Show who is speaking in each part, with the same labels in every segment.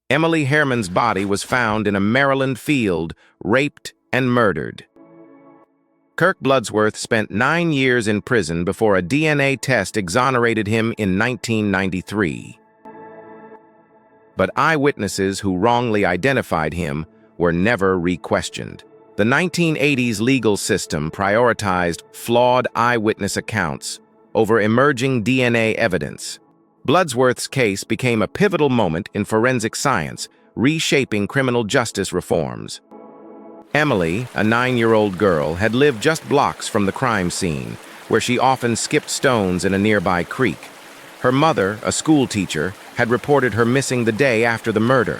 Speaker 1: Emily Herman's body was found in a Maryland field, raped and murdered. Kirk Bloodsworth spent 9 years in prison before a DNA test exonerated him in 1993. But eyewitnesses who wrongly identified him were never re-questioned. The 1980s legal system prioritized flawed eyewitness accounts over emerging DNA evidence. Bloodsworth's case became a pivotal moment in forensic science, reshaping criminal justice reforms. Emily, a 9-year-old girl, had lived just blocks from the crime scene, where she often skipped stones in a nearby creek. Her mother, a school teacher, had reported her missing the day after the murder.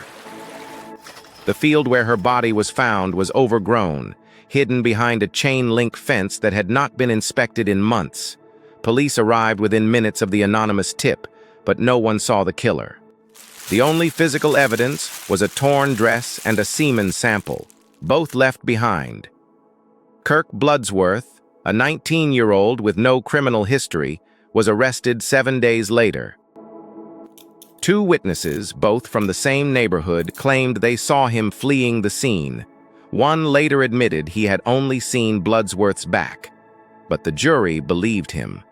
Speaker 1: The field where her body was found was overgrown, hidden behind a chain-link fence that had not been inspected in months. Police arrived within minutes of the anonymous tip, but no one saw the killer. The only physical evidence was a torn dress and a semen sample, both left behind. Kirk Bloodsworth, a 19-year-old with no criminal history, was arrested 7 days later. 2 witnesses, both from the same neighborhood, claimed they saw him fleeing the scene. One later admitted he had only seen Bloodsworth's back, but the jury believed him.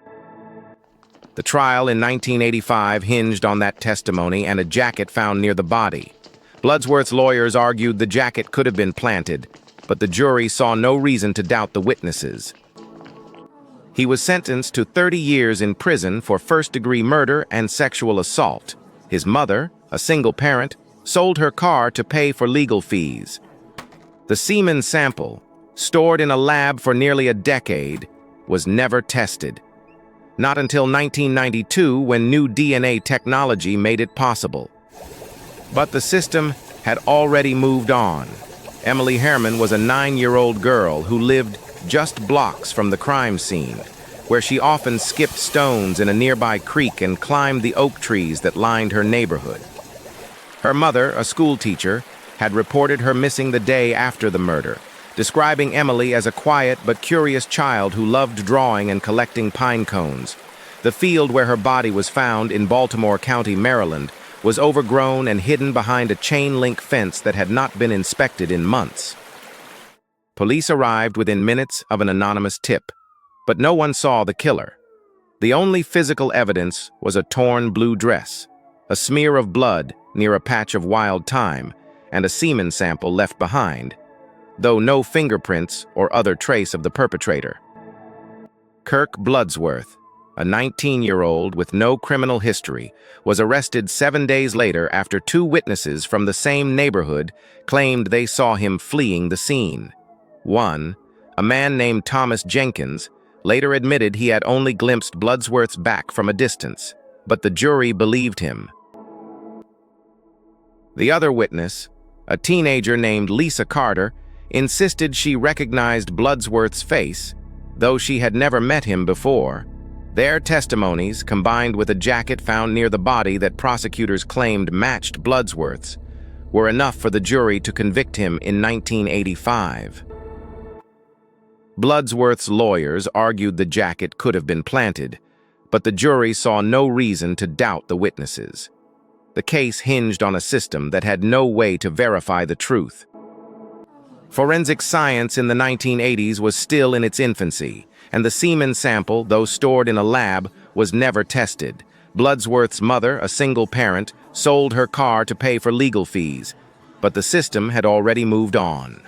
Speaker 1: The trial in 1985 hinged on that testimony and a jacket found near the body. Bloodsworth's lawyers argued the jacket could have been planted, but the jury saw no reason to doubt the witnesses. He was sentenced to 30 years in prison for first-degree murder and sexual assault. His mother, a single parent, sold her car to pay for legal fees. The semen sample, stored in a lab for nearly a decade, was never tested. Not until 1992, when new DNA technology made it possible. But the system had already moved on. Emily Herman was a 9-year-old girl who lived just blocks from the crime scene, where she often skipped stones in a nearby creek and climbed the oak trees that lined her neighborhood. Her mother, a school teacher, had reported her missing the day after the murder, describing Emily as a quiet but curious child who loved drawing and collecting pine cones. The field where her body was found in Baltimore County, Maryland, was overgrown and hidden behind a chain-link fence that had not been inspected in months. Police arrived within minutes of an anonymous tip, but no one saw the killer. The only physical evidence was a torn blue dress, a smear of blood near a patch of wild thyme, and a semen sample left behind, though no fingerprints or other trace of the perpetrator. Kirk Bloodsworth, a 19-year-old with no criminal history, was arrested 7 days later after 2 witnesses from the same neighborhood claimed they saw him fleeing the scene. One, a man named Thomas Jenkins, later admitted he had only glimpsed Bloodsworth's back from a distance, but the jury believed him. The other witness, a teenager named Lisa Carter, insisted she recognized Bloodsworth's face, though she had never met him before. Their testimonies, combined with a jacket found near the body that prosecutors claimed matched Bloodsworth's, were enough for the jury to convict him in 1985. Bloodsworth's lawyers argued the jacket could have been planted, but the jury saw no reason to doubt the witnesses. The case hinged on a system that had no way to verify the truth. Forensic science in the 1980s was still in its infancy, and the semen sample, though stored in a lab, was never tested. Bloodsworth's mother, a single parent, sold her car to pay for legal fees, but the system had already moved on.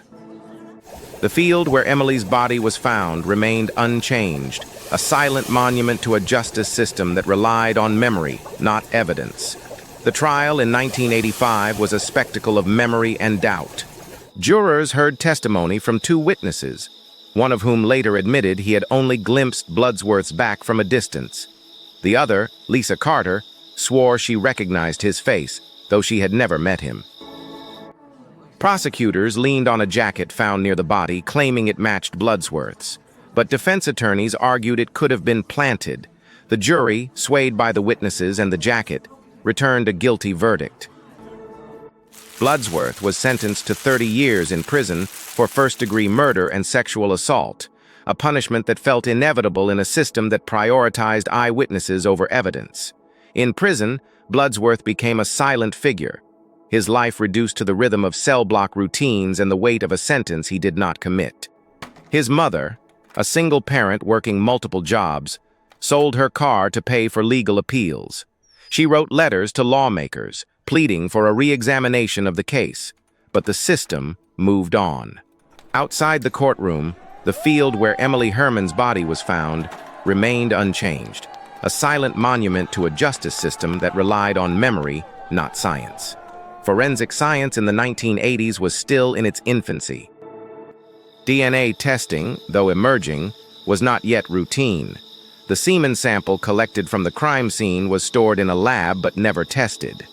Speaker 1: The field where Emily's body was found remained unchanged, a silent monument to a justice system that relied on memory, not evidence. The trial in 1985 was a spectacle of memory and doubt. Jurors heard testimony from 2 witnesses, one of whom later admitted he had only glimpsed Bloodsworth's back from a distance. The other, Lisa Carter, swore she recognized his face, though she had never met him. Prosecutors leaned on a jacket found near the body, claiming it matched Bloodsworth's, but defense attorneys argued it could have been planted. The jury, swayed by the witnesses and the jacket, returned a guilty verdict. Bloodsworth was sentenced to 30 years in prison for first-degree murder and sexual assault, a punishment that felt inevitable in a system that prioritized eyewitnesses over evidence. In prison, Bloodsworth became a silent figure, his life reduced to the rhythm of cell block routines and the weight of a sentence he did not commit. His mother, a single parent working multiple jobs, sold her car to pay for legal appeals. She wrote letters to lawmakers, pleading for a re-examination of the case, but the system moved on. Outside the courtroom, the field where Emily Herman's body was found remained unchanged, a silent monument to a justice system that relied on memory, not science. Forensic science in the 1980s was still in its infancy. DNA testing, though emerging, was not yet routine. The semen sample collected from the crime scene was stored in a lab but never tested.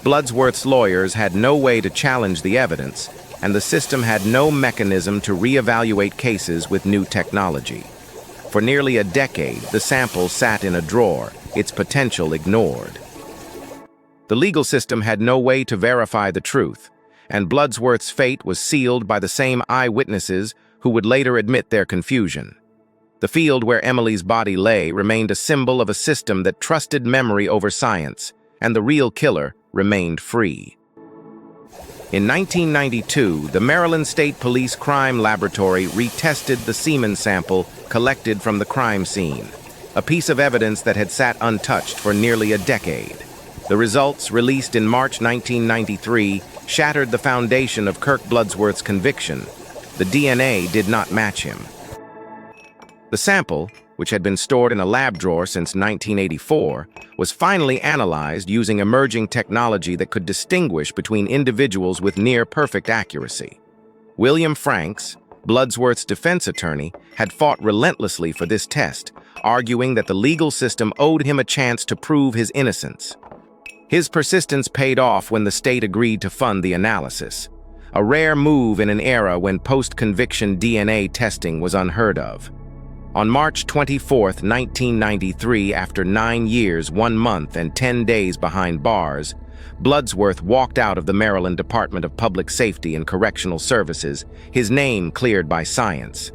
Speaker 1: Bloodsworth's lawyers had no way to challenge the evidence, and the system had no mechanism to reevaluate cases with new technology. For nearly a decade, the sample sat in a drawer, its potential ignored. The legal system had no way to verify the truth, and Bloodsworth's fate was sealed by the same eyewitnesses who would later admit their confusion. The field where Emily's body lay remained a symbol of a system that trusted memory over science, and the real killer remained free. In 1992, the Maryland State Police Crime Laboratory retested the semen sample collected from the crime scene, a piece of evidence that had sat untouched for nearly a decade. The results, released in March 1993, shattered the foundation of Kirk Bloodsworth's conviction. The DNA did not match him. The sample, which had been stored in a lab drawer since 1984, was finally analyzed using emerging technology that could distinguish between individuals with near-perfect accuracy. William Franks, Bloodsworth's defense attorney, had fought relentlessly for this test, arguing that the legal system owed him a chance to prove his innocence. His persistence paid off when the state agreed to fund the analysis, a rare move in an era when post-conviction DNA testing was unheard of. On March 24, 1993, after 9 years, 1 month, and 10 days behind bars, Bloodsworth walked out of the Maryland Department of Public Safety and Correctional Services, his name cleared by science.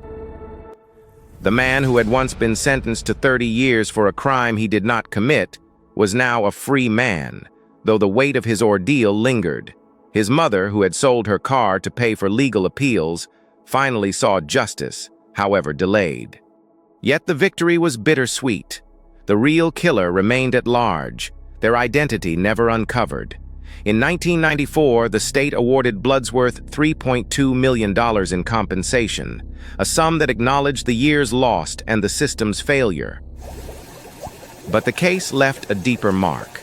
Speaker 1: The man who had once been sentenced to 30 years for a crime he did not commit was now a free man, though the weight of his ordeal lingered. His mother, who had sold her car to pay for legal appeals, finally saw justice, however delayed. Yet the victory was bittersweet. The real killer remained at large, their identity never uncovered. In 1994, the state awarded Bloodsworth $3.2 million in compensation, a sum that acknowledged the years lost and the system's failure. But the case left a deeper mark.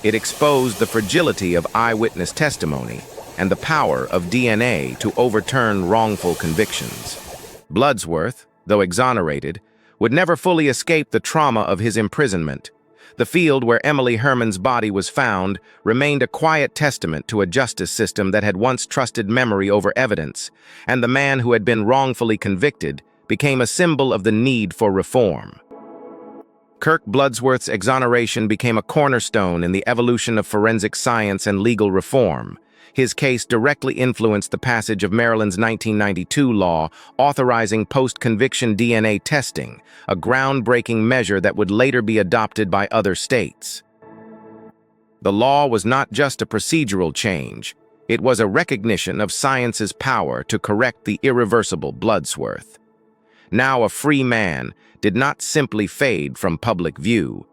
Speaker 1: It exposed the fragility of eyewitness testimony and the power of DNA to overturn wrongful convictions. Bloodsworth, though exonerated, would never fully escape the trauma of his imprisonment. The field where Emily Herman's body was found remained a quiet testament to a justice system that had once trusted memory over evidence, and the man who had been wrongfully convicted became a symbol of the need for reform. Kirk Bloodsworth's exoneration became a cornerstone in the evolution of forensic science and legal reform. His case directly influenced the passage of Maryland's 1992 law authorizing post-conviction DNA testing, a groundbreaking measure that would later be adopted by other states. The law was not just a procedural change, it was a recognition of science's power to correct the irreversible Bloodsworth. Now a free man did not simply fade from public view.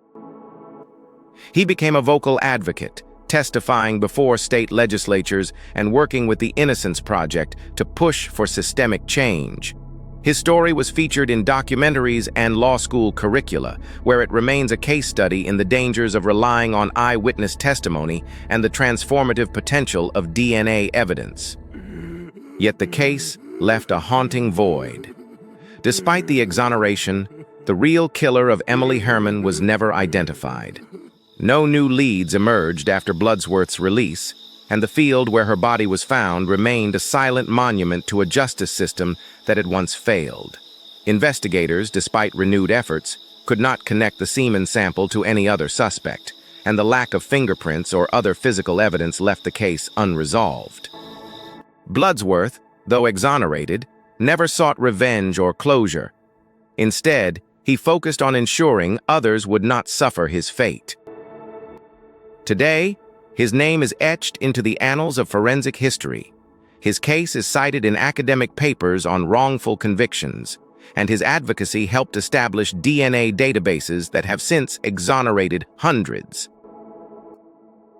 Speaker 1: He became a vocal advocate, testifying before state legislatures and working with the Innocence Project to push for systemic change. His story was featured in documentaries and law school curricula, where it remains a case study in the dangers of relying on eyewitness testimony and the transformative potential of DNA evidence. Yet the case left a haunting void. Despite the exoneration, the real killer of Emily Herman was never identified. No new leads emerged after Bloodsworth's release, and the field where her body was found remained a silent monument to a justice system that had once failed. Investigators, despite renewed efforts, could not connect the semen sample to any other suspect, and the lack of fingerprints or other physical evidence left the case unresolved. Bloodsworth, though exonerated, never sought revenge or closure. Instead, he focused on ensuring others would not suffer his fate. Today, His name is etched into the annals of forensic history. His case is cited in academic papers on wrongful convictions, and his advocacy helped establish DNA databases that have since exonerated hundreds.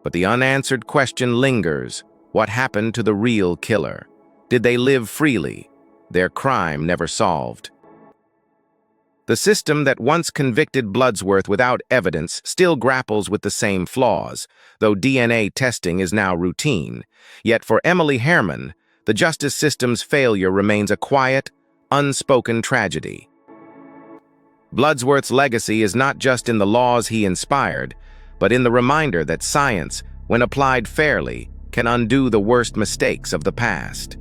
Speaker 1: But the unanswered question lingers: what happened to the real killer? Did they live freely? Their crime never solved. The system that once convicted Bloodsworth without evidence still grapples with the same flaws, though DNA testing is now routine. Yet for Emily Herman, the justice system's failure remains a quiet, unspoken tragedy. Bloodsworth's legacy is not just in the laws he inspired, but in the reminder that science, when applied fairly, can undo the worst mistakes of the past.